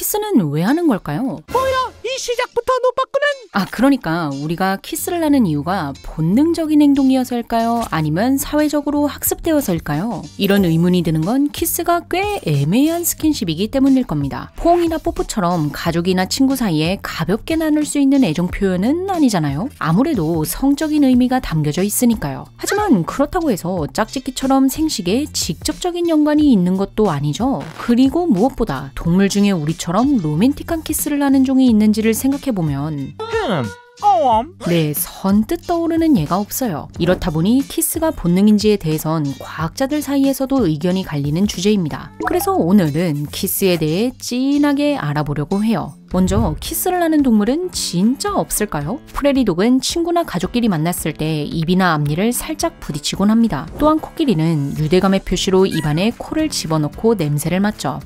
키스는 왜 하는 걸까요? 이 시작부터 노빠꾸는 그러니까 우리가 키스를 하는 이유가 본능적인 행동이어서일까요? 아니면 사회적으로 학습되어서일까요? 이런 의문이 드는 건 키스가 꽤 애매한 스킨십이기 때문일 겁니다. 포옹이나 뽀뽀처럼 가족이나 친구 사이에 가볍게 나눌 수 있는 애정 표현은 아니잖아요. 아무래도 성적인 의미가 담겨져 있으니까요. 하지만 그렇다고 해서 짝짓기처럼 생식에 직접적인 연관이 있는 것도 아니죠. 그리고 무엇보다 동물 중에 우리처럼 로맨틱한 키스를 하는 종이 있는지를 생각해보면 네, 선뜻 떠오르는 예가 없어요. 이렇다 보니 키스가 본능인지에 대해선 과학자들 사이에서도 의견이 갈리는 주제입니다. 그래서 오늘은 키스에 대해 진하게 알아보려고 해요. 먼저 키스를 하는 동물은 진짜 없을까요? 프레리독은 친구나 가족끼리 만났을 때 입이나 앞니를 살짝 부딪히곤 합니다. 또한 코끼리는 유대감의 표시로 입안에 코를 집어넣고 냄새를 맡죠.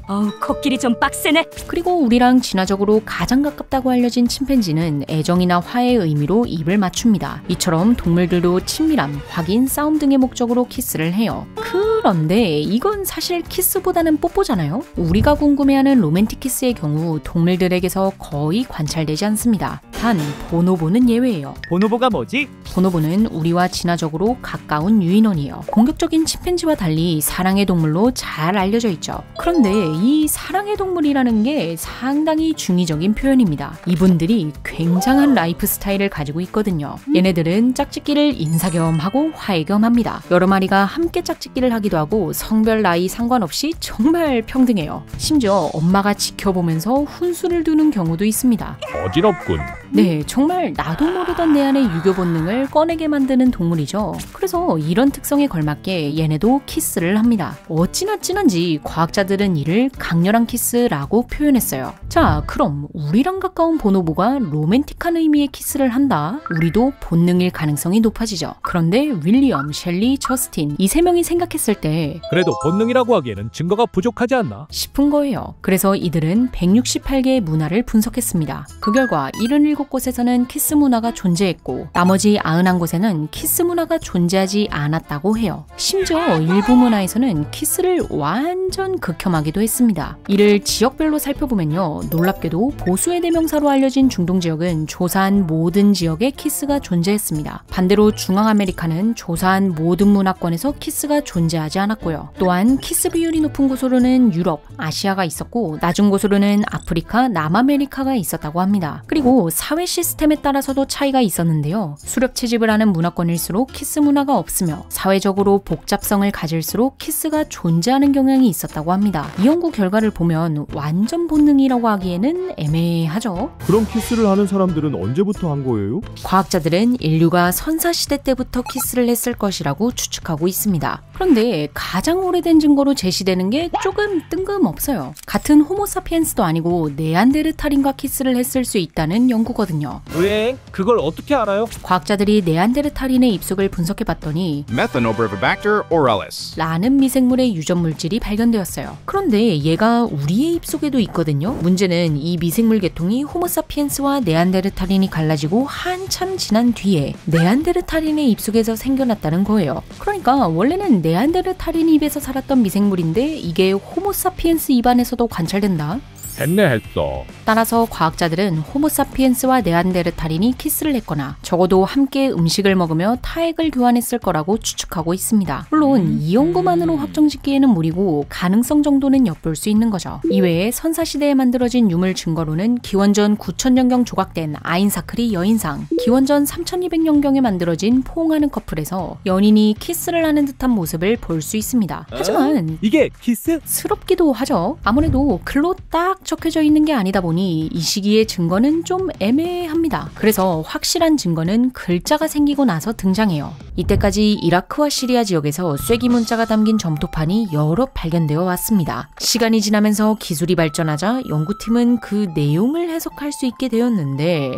코끼리 좀 빡세네. 그리고 우리랑 진화적으로 가장 가깝다고 알려진 침팬지는 애정이나 화해의 의미로 입을 맞춥니다. 이처럼 동물들도 친밀함, 확인, 싸움 등의 목적으로 키스를 해요. 그런데 이건 사실 키스보다는 뽀뽀잖아요? 우리가 궁금해하는 로맨틱 키스의 경우 동물들에게서 거의 관찰되지 않습니다. 단 보노보는 예외예요. 보노보가 뭐지? 보노보는 우리와 진화적으로 가까운 유인원이에요. 공격적인 침팬지와 달리 사랑의 동물로 잘 알려져 있죠. 그런데 이 사랑의 동물이라는 게 상당히 중의적인 표현입니다. 이분들이 굉장한 라이프 스타일을 가지고 있거든요. 얘네들은 짝짓기를 인사 겸 하고 화해 겸 합니다. 여러 마리가 함께 짝짓기를 하기도 하고 성별 나이 상관없이 정말 평등해요. 심지어 엄마가 지켜보면서 훈수를 두는 경우도 있습니다. 어지럽군. 네, 정말 나도 모르던 내 안의 유교 본능을 꺼내게 만드는 동물이죠. 그래서 이런 특성에 걸맞게 얘네도 키스를 합니다. 어찌나 진한지 과학자들은 이를 강렬한 키스라고 표현했어요. 자, 그럼 우리랑 가까운 보노보가 로맨틱한 의미의 키스를 한다? 우리도 본능일 가능성이 높아지죠. 그런데 윌리엄, 셸리, 저스틴 이 세 명이 생각했을 때 그래도 본능이라고 하기에는 증거가 부족하지 않나? 싶은 거예요. 그래서 이들은 168개의 문화를 분석했습니다. 그 결과 77곳에서는 키스 문화가 존재했고 나머지 91곳에는 키스 문화가 존재하지 않았다고 해요. 심지어 일부 문화에서는 키스를 완전 극혐하기도 했습니다. 이를 지역별로 살펴보면요. 놀랍게도 보수의 대명사로 알려진 중동 지역은 조사한 모든 지역에 키스가 존재했습니다. 반대로 중앙아메리카는 조사한 모든 문화권에서 키스가 존재하지 않았고요. 또한 키스 비율이 높은 곳으로는 유럽, 아시아가 있었고 낮은 곳으로는 아프리카, 남아메리카가 있었다고 합니다. 그리고 사회 시스템에 따라서도 차이가 있었는데요. 수렵 채집을 하는 문화권일수록 키스 문화가 없으며 사회적으로 복잡성을 가질수록 키스가 존재하는 경향이 있었다고 합니다. 이 연구 결과를 보면 완전 본능이라고 하기에는 애매하죠. 그럼 키스를 하는 사람들은 언제부터 한 거예요? 과학자들은 인류가 선사시대 때부터 키스를 했을 것이라고 추측하고 있습니다. 그런데 가장 오래된 증거로 제시되는 게 조금 뜬금없어요. 같은 호모사피엔스도 아니고 네안데르탈인과 키스를 했을 수 있다는 연구거든요. 왜? 그걸 어떻게 알아요? 과학자들이 네안데르탈인의 입속을 분석해봤더니 Methanobrevibacter oralis. 라는 미생물의 유전 물질이 발견되었어요. 그런데 얘가 우리의 입속에도 있거든요. 문제는 이 미생물 계통이 호모사피엔스와 네안데르탈인이 갈라지고 한참 지난 뒤에 네안데르탈인의 입속에서 생겨났다는 거예요. 그러니까 원래는 네안데르탈인 입에서 살았던 미생물인데 이게 호모사피엔스 입안에서도 관찰된다? 했네 했어. 따라서 과학자들은 호모사피엔스와 네안데르탈인이 키스를 했거나 적어도 함께 음식을 먹으며 타액을 교환했을 거라고 추측하고 있습니다. 물론 이 연구만으로 확정짓기에는 무리고 가능성 정도는 엿볼 수 있는 거죠. 이외에 선사시대에 만들어진 유물 증거로는 기원전 9000년경 조각된 아인사크리 여인상, 기원전 3200년경에 만들어진 포옹하는 커플에서 연인이 키스를 하는 듯한 모습을 볼 수 있습니다. 하지만 이게 키스? 스럽기도 하죠. 아무래도 글로 딱 적혀져 있는 게 아니다 보니 이 시기의 증거는 좀 애매합니다. 그래서 확실한 증거는 글자가 생기고 나서 등장해요. 이때까지 이라크와 시리아 지역에서 쐐기 문자가 담긴 점토판이 여러 발견되어 왔습니다. 시간이 지나면서 기술이 발전하자 연구팀은 그 내용을 해석할 수 있게 되었는데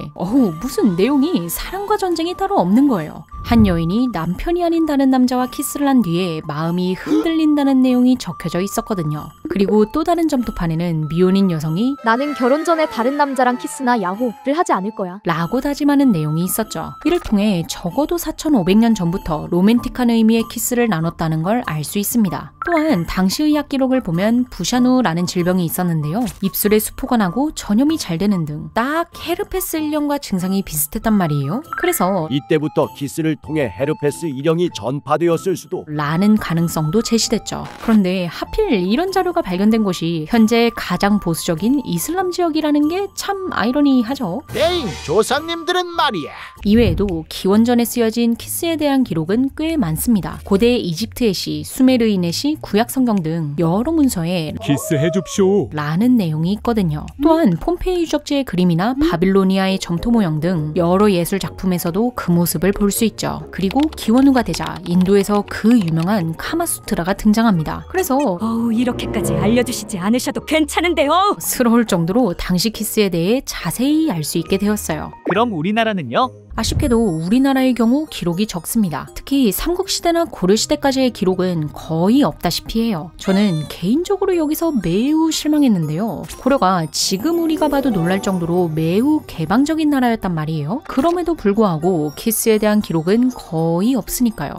무슨 내용이 사랑과 전쟁이 따로 없는 거예요. 한 여인이 남편이 아닌 다른 남자와 키스를 한 뒤에 마음이 흔들린다는 내용이 적혀져 있었거든요. 그리고 또 다른 점토판에는 미혼인 여성이 나는 결혼 전에 다른 남자랑 키스나 야호를 하지 않을 거야. 라고 다짐하는 내용이 있었죠. 이를 통해 적어도 4,500년 전부터 로맨틱한 의미의 키스를 나눴다는 걸 알 수 있습니다. 또한 당시 의학 기록을 보면 부샤누라는 질병이 있었는데요. 입술에 수포가 나고 전염이 잘 되는 등 딱 헤르페스 1형과 증상이 비슷했단 말이에요. 그래서 이때부터 키스를 통해 헤르페스 1형이 전파되었을 수도. 라는 가능성도 제시됐죠. 그런데 하필 이런 자료가 발견된 곳이 현재 가장 보수적인 이슬람 지역이라는 게 참 아이러니하죠. 에잉, 조상님들은 말이야. 이외에도 기원전에 쓰여진 키스에 대한 기록은 꽤 많습니다. 고대 이집트의 시, 수메르인의 시, 구약 성경 등 여러 문서에 키스해 줍쇼. 라는 내용이 있거든요. 또한 폼페이 유적지의 그림이나 바빌로니아의 점토 모형 등 여러 예술 작품에서도 그 모습을 볼 수 있죠. 그리고 기원 후가 되자 인도에서 그 유명한 카마수트라가 등장합니다. 그래서 이렇게까지 알려주시지 않으셔도 괜찮은데요. 스러울 정도로 당시 키스에 대해 자세히 알 수 있게 되었어요. 그럼 우리나라는요? 아쉽게도 우리나라의 경우 기록이 적습니다. 특히 삼국시대나 고려시대까지의 기록은 거의 없다시피 해요. 저는 개인적으로 여기서 매우 실망했는데요. 고려가 지금 우리가 봐도 놀랄 정도로 매우 개방적인 나라였단 말이에요. 그럼에도 불구하고 키스에 대한 기록은 거의 없으니까요.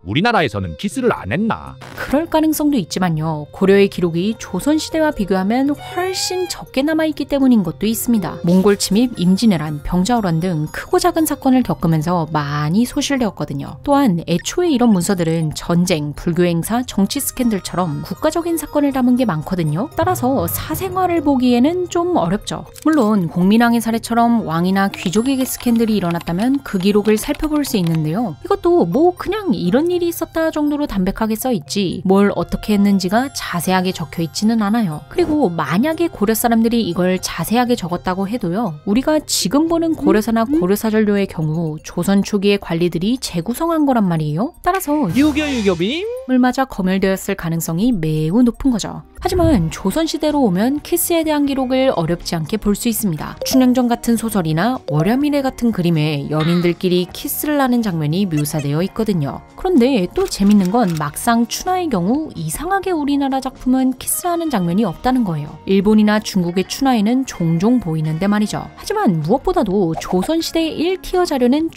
우리나라에서는 키스를 안 했나? 그럴 가능성도 있지만요. 고려의 기록이 조선시대와 비교하면 훨씬 적게 남아있기 때문인 것도 있습니다. 몽골 침입, 임진왜란, 병자호란 등 크고 작은 사건을 겪으면서 많이 소실되었거든요. 또한 애초에 이런 문서들은 전쟁, 불교 행사, 정치 스캔들처럼 국가적인 사건을 담은 게 많거든요. 따라서 사생활을 보기에는 좀 어렵죠. 물론 공민왕의 사례처럼 왕이나 귀족에게 스캔들이 일어났다면 그 기록을 살펴볼 수 있는데요. 이것도 뭐 그냥 이런 일이 있었다 정도로 담백하게 써있지 뭘 어떻게 했는지가 자세하게 적혀있지는 않아요. 그리고 만약에 고려 사람들이 이걸 자세하게 적었다고 해도요. 우리가 지금 보는 고려사나 고려사전료의 경우 조선 초기의 관리들이 재구성한 거란 말이에요. 따라서 유교빔을 맞아 검열되었을 가능성이 매우 높은 거죠. 하지만 조선시대로 오면 키스에 대한 기록을 어렵지 않게 볼 수 있습니다. 춘향전 같은 소설이나 월야미래 같은 그림에 연인들끼리 키스를 하는 장면이 묘사되어 있거든요. 그런데 또 재밌는 건 막상 춘하의 경우 이상하게 우리나라 작품은 키스하는 장면이 없다는 거예요. 일본이나 중국의 춘하에는 종종 보이는데 말이죠. 하지만 무엇보다도 조선시대의 1티어 자료는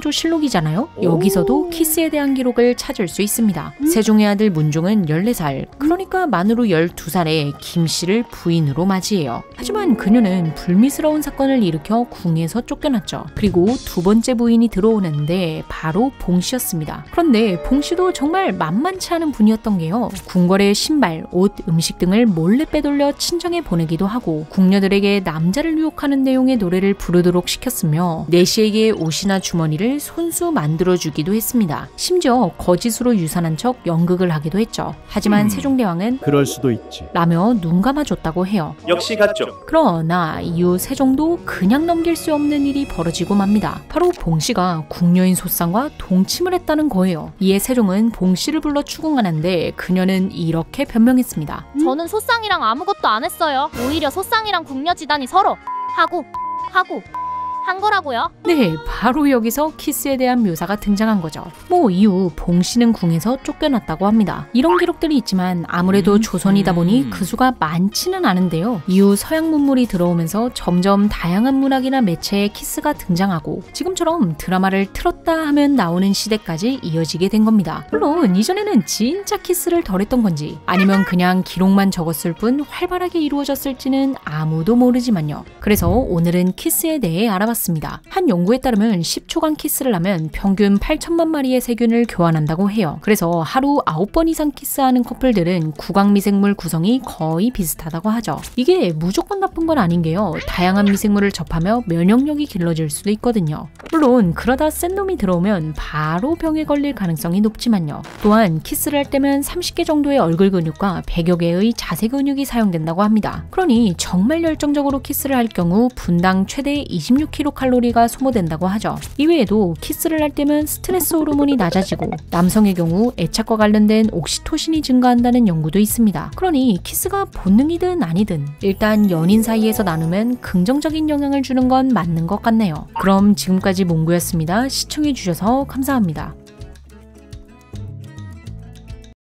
조선왕조실록이잖아요. 여기서도 키스에 대한 기록을 찾을 수 있습니다. 세종의 아들 문종은 14살, 그러니까 만으로 12살에 김씨를 부인으로 맞이해요. 하지만 그녀는 불미스러운 사건을 일으켜 궁에서 쫓겨났죠. 그리고 두 번째 부인이 들어오는데 바로 봉씨였습니다. 그런데 봉씨도 정말 만만치 않은 분이었던 게요. 궁궐의 신발, 옷, 음식 등을 몰래 빼돌려 친정에 보내기도 하고 궁녀들에게 남자를 유혹하는 내용의 노래를 부르도록 시켰으며 내시에게 옷이나 주머니를 손수 만들어주기도 했습니다. 심지어 거짓으로 유산한 척 연극을 하기도 했죠. 하지만 세종대왕은 그럴 수도 있지 라며 눈 감아줬다고 해요. 역시 같죠. 그러나 이후 세종도 그냥 넘길 수 없는 일이 벌어지고 맙니다. 바로 봉씨가 궁녀인 소쌍과 동침을 했다는 거예요. 이에 세종은 봉씨를 불러 추궁하는데 그녀는 이렇게 변명했습니다. 저는 소쌍이랑 아무것도 안 했어요. 오히려 소쌍이랑 궁녀지단이 서로 하고 한 거라고요? 네, 바로 여기서 키스에 대한 묘사가 등장한 거죠. 뭐 이후 봉씨는 궁에서 쫓겨났다고 합니다. 이런 기록들이 있지만 아무래도 조선이다 보니 그 수가 많지는 않은데요. 이후 서양 문물이 들어오면서 점점 다양한 문학이나 매체에 키스가 등장하고 지금처럼 드라마를 틀었다 하면 나오는 시대까지 이어지게 된 겁니다. 물론 이전에는 진짜 키스를 덜했던 건지 아니면 그냥 기록만 적었을 뿐 활발하게 이루어졌을지는 아무도 모르지만요. 그래서 오늘은 키스에 대해 알아봤습니다. 한 연구에 따르면 10초간 키스를 하면 평균 8천만 마리의 세균을 교환한다고 해요. 그래서 하루 9번 이상 키스하는 커플들은 구강미생물 구성이 거의 비슷하다고 하죠. 이게 무조건 나쁜 건 아닌 게요. 다양한 미생물을 접하며 면역력이 길러질 수도 있거든요. 물론 그러다 센 놈이 들어오면 바로 병에 걸릴 가능성이 높지만요. 또한 키스를 할 때면 30개 정도의 얼굴 근육과 100여 개의 자세 근육이 사용된다고 합니다. 그러니 정말 열정적으로 키스를 할 경우 분당 최대 26kg kcal 소모된다고 하죠. 이외에도 키스를 할 때면 스트레스 호르몬이 낮아지고 남성의 경우 애착과 관련된 옥시토신이 증가한다는 연구도 있습니다. 그러니 키스가 본능이든 아니든 일단 연인 사이에서 나누면 긍정적인 영향을 주는 건 맞는 것 같네요. 그럼 지금까지 몽구였습니다. 시청해주셔서 감사합니다.